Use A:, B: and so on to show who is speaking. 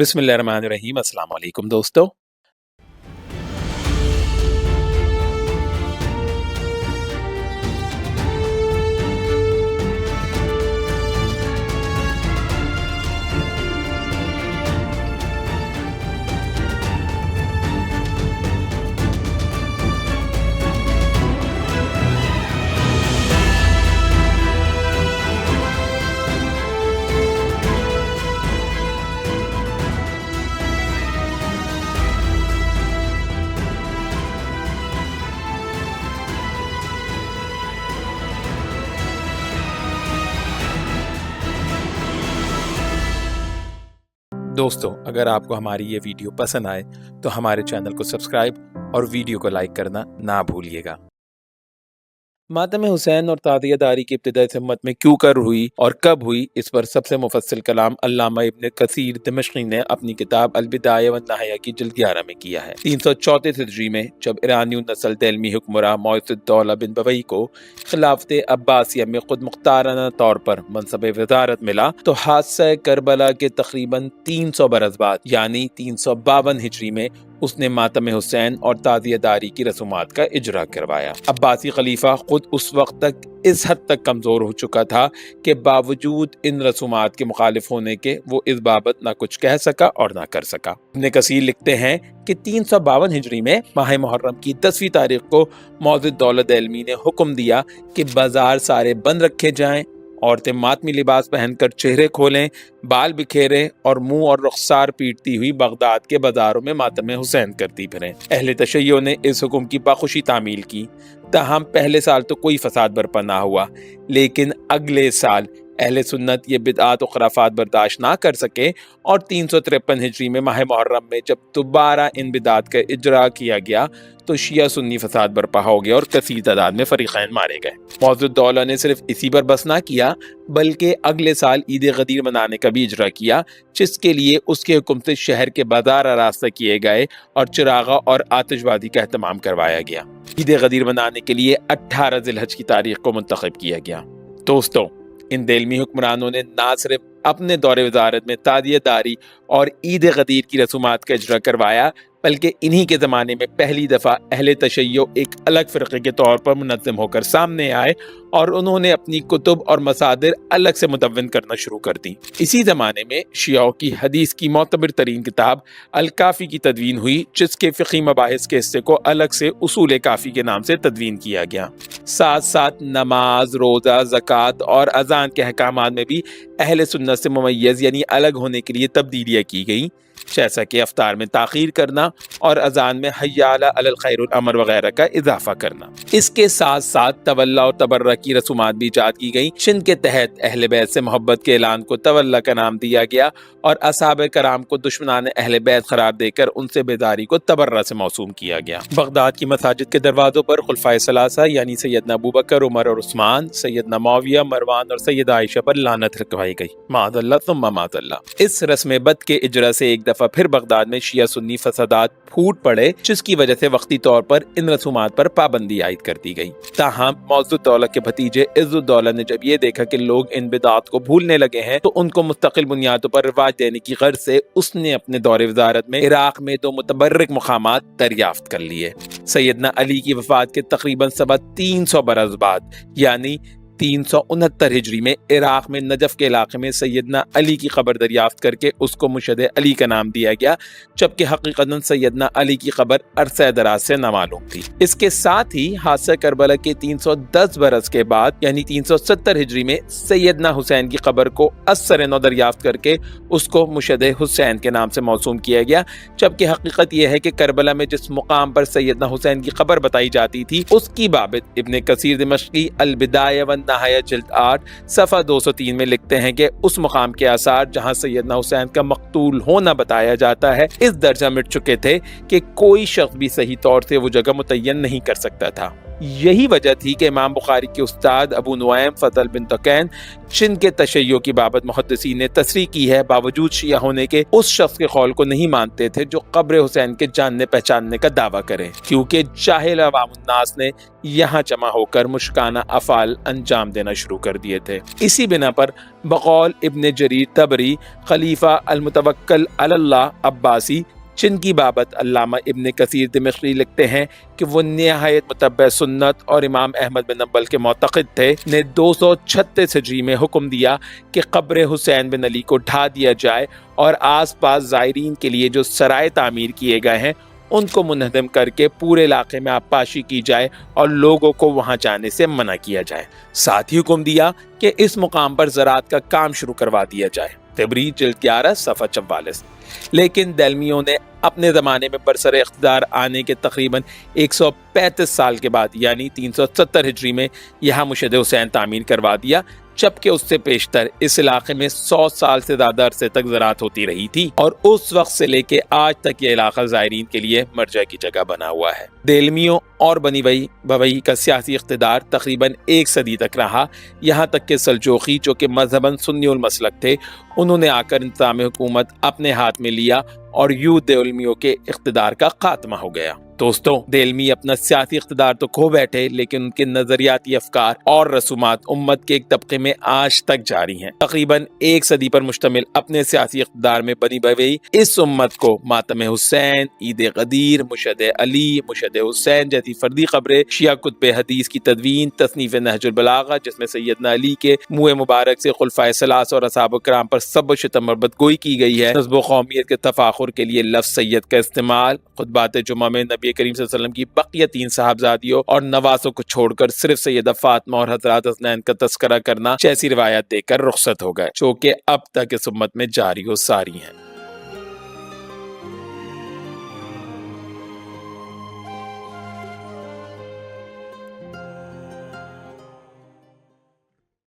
A: बिस्मिल्लाहिर्रहमानिर्रहीम। अस्सलाम वालेकुम दोस्तों। दोस्तों, अगर आपको हमारी ये वीडियो पसंद आए तो हमारे चैनल को सब्सक्राइब और वीडियो को लाइक करना ना भूलिएगा। मातम हुसैन और ताज़ियदारी की इब्तिदा इस उम्मत में क्यों कर हुई और कब हुई, इस पर सबसे मुफस्सिल कलाम अल्लामा इब्न कसीर दिमश्की ने अपनी किताब अल-बिदाया व नहाया की जिल्द 11 में किया है। 334 हिजरी में जब ईरानी नस्ल देलमी हुक्मरान मुइज़ुद्दौला बिन बवई को खिलाफत अब्बासिया में खुद मुख्ताराना तौर पर मनसब वज़ारत मिला तो हादसा करबला के तकरीबन 300 बरस बाद यानी 352 हिजरी में उसने मातम हुसैन और ताज़ियदारी की रसूमात का इजरा करवाया। अब्बासी खलीफा खुद उस वक्त तक इस हद तक कमज़ोर हो चुका था कि बावजूद इन रसूमात के मुखालिफ होने के वो इस बाबत ना कुछ कह सका और ना कर सका। इब्न कसीर लिखते हैं कि 352 हिजरी में माह मुहर्रम की 10वीं तारीख को मुइज़ुद्दौला देलमी ने हुक्म दिया कि बाजार सारे बंद रखे जाएं, औरतें मातमी लिबास पहनकर चेहरे खोलें, बाल बिखेरें और मुंह और रुखसार पीटती हुई बगदाद के बाजारों में मातम हुसैन करती फिरें। अहले तशय्यो ने इस हुक्म की बाखुशी तामील की। ताहम पहले साल तो कोई फसाद बरपा ना हुआ, लेकिन अगले साल अहले सुन्नत ये बिदआत और खराफात बर्दाश्त ना कर सके और 353 हिजरी में माह मुहर्रम में जब दोबारा इन बिदआत का इजरा किया गया तो शिया सुन्नी फसाद बर्पा हो गया और कसीर तादाद में फरीक़ैन मारे गए। मुइज़ुद्दौला ने सिर्फ इसी पर बस ना किया बल्कि अगले साल ईद गदीर मनाने का भी इजरा किया, जिसके लिए उसके हुक्म से शहर के बाजार आरास्ता किए गए और चिरागा और आतिशबाजी का एहतमाम करवाया गया। ईद गदीर मनाने के लिए 18 ज़िलहज की तारीख को मुंतखब किया गया। दोस्तों, इन देलमी हुक्मरानों ने ना सिर्फ अपने दौरे वज़ारत में ताज़ियदारी और ईद गदीर की रसूमात का इजरा करवाया बल्कि इन्हीं के ज़माने में पहली दफ़ा अहले तशय्यो एक अलग फ़िरक़े के तौर पर मुनज़्ज़म होकर सामने आए और उन्होंने अपनी कुतुब और मसादिर अलग से मुदव्विन करना शुरू कर दी। इसी ज़माने में शियाओं की हदीस की मोतबर तरीन किताब अल-काफ़ी की तदवीन हुई, जिसके फ़िक़ही मबाहिस के हिस्से को अलग से उसूल काफ़ी के नाम से तदवीन किया गया। साथ साथ नमाज, रोज़ा, ज़कात और अज़ान के अहकामात में भी अहले सुन्नत से मुमय्यज़ यानी अलग होने के लिए तब्दीलियाँ की गई, जैसा कि अफ्तार में ताख़ीर करना और अजान में हय्या अलल खैर वल अमर वगैरह का इजाफा करना। इसके साथ साथ तवल्ला और तबर्रा की रसूमात भी इजाद की गई, जिनके तहत अहले बैत से मोहब्बत के ऐलान को तवल्ला का नाम दिया गया और असहाबे कराम को दुश्मनान अहले बैत करार देकर उनसे बेदारी को तबर्रा से मौसूम किया गया। बगदाद की मसाजिद के दरवाज़ों पर खुलफाए सलासा यानी सैयदना अबू बकर, उमर और उस्मान, सैयदना मुआविया, मरवान और सैयदा आयशा पर लानत रखवाई गई। माअज़ल्लाह सुम्मा माअज़ल्लाह। इस रस्म बद के इजरा से एक दफा फिर बगदाद में शिया सुन्नी फसादात फूट पड़े, जिसकी वजह से वक्ती तौर पर इन रसूमात पर पाबंदी आयद कर दी गई। ताहम मुइज़ुद्दौला के भतीजे इज़्ज़ुद्दौला ने जब ये देखा कि लोग इन बिदात को भूलने लगे हैं तो उनको मुस्तकिल बुनियादों पर रिवाज देने की गर्ज से उसने अपने दौरे वज़ारत में इराक में 2 मुतबर्रिक मुकामात दरियाफ्त कर लिए। सैयदना अली की वफात के तकरीबन 350 बरस बाद यानी 369 हिजरी में इराक में नजफ के इलाके में सैयदना अली की कब्र दरियाफ्त करके उसको मुशहद अली का नाम दिया गया, जबकि हकीकतन सैयदना अली की कब्र अरसा दराज से नामालूम थी। इसके साथ ही हादसा करबला के 310 बरस के बाद यानी 370 हिजरी में सैयदना हुसैन की कब्र को असर नौ दरियाफ्त करके उसको मुशहद हुसैन के नाम से मौसूम किया गया, जबकि हकीकत यह है कि करबला में जिस मुकाम पर सैयदना हुसैन की कब्र बताई जाती थी उसकी बाबत इब्न कसीर दिमश्की अल-बिदाया व नहाया जिल्द 8 सफ़ा 203 में लिखते हैं कि उस मुकाम के आसार जहां सैयदना हुसैन का मकतूल होना बताया जाता है इस दर्जा मिट चुके थे कि कोई शख्स भी सही तौर से वो जगह मुतय्यन नहीं कर सकता था। یہی وجہ تھی کہ امام بخاری کے استاد ابو نعیم فضل بن تقین جن کے تشیع کی بابت محدثین نے تصریح کی ہے، باوجود شیعہ ہونے کے اس شخص کے قول کو نہیں مانتے تھے جو قبر حسین کے جاننے پہچاننے کا دعویٰ کرے، کیونکہ جاہل عوام الناس نے یہاں جمع ہو کر مشکانہ افعال انجام دینا شروع کر دیے تھے۔ اسی بنا پر بقول ابن جریر طبری خلیفہ المتوکل علی اللہ عباسی جن کی بابت علامہ ابن کثیر دمشقی لکھتے ہیں کہ وہ نہایت متبع سنت اور امام احمد بن حنبل کے معتقد تھے، نے 236 ہجری میں حکم دیا کہ قبر حسین بن علی کو ڈھا دیا جائے اور آس پاس زائرین کے لیے جو سرائے تعمیر کیے گئے ہیں ان کو منہدم کر کے پورے علاقے میں آبپاشی کی جائے اور لوگوں کو وہاں جانے سے منع کیا جائے۔ ساتھ ہی حکم دیا کہ اس مقام پر زراعت کا کام شروع کروا دیا جائے۔ طبری جلد 11 صفحہ 44۔ لیکن دہلمیوں نے اپنے زمانے میں برسر اقتدار آنے کے تقریباً 135 سال کے بعد یعنی 370 ہجری میں یہاں مشہد حسین تعمیر کروا دیا، جبکہ اس سے پیشتر اس علاقے میں 100 سال سے زیادہ عرصے تک زراعت ہوتی رہی تھی اور اس وقت سے لے کے آج تک یہ علاقہ زائرین کے لیے مرجع کی جگہ بنا ہوا ہے۔ دہلمیوں اور بنی بوئی کا سیاسی اقتدار تقریباً 1 صدی تک رہا، یہاں تک کہ سلجوقی جو کہ مذہباً سنی المسلک تھے انہوں نے آ کر انتظام حکومت اپنے ہاتھ میں لیا اور یوں دہلمیوں کے اقتدار کا خاتمہ ہو گیا۔ دوستوں، دہلمی اپنا سیاسی اقتدار تو کھو بیٹھے لیکن ان کے نظریاتی افکار اور رسومات امت کے ایک طبقے میں آج تک جاری ہیں۔ تقریباً 1 صدی پر مشتمل اپنے سیاسی اقتدار میں بنی بوئی اس امت کو ماتم حسین، عید غدیر، مشہد علی، مشہد حسین جیسی فردی خبریں، شیعہ کتب حدیث کی تدوین، تصنیف نہج البلاغہ جس میں سیدنا علی کے منہ مبارک سے خلفائے ثلاثہ اور اصحاب کرام پر سب و شتم اور بدگوئی کی گئی ہے، نسب و قومیت کے تفاخر کے لیے لفظ سید کا استعمال، خطبات جمعہ میں نبی کریم صلی اللہ علیہ وسلم کی بقیہ 3 صاحبزادیوں اور نواسوں کو چھوڑ کر صرف سیدہ فاطمہ اور حضرات حسنین کا تذکرہ کرنا جیسی روایت دے کر رخصت ہو گئے، جو کہ اب تک اس امت میں جاری و ساری ہیں۔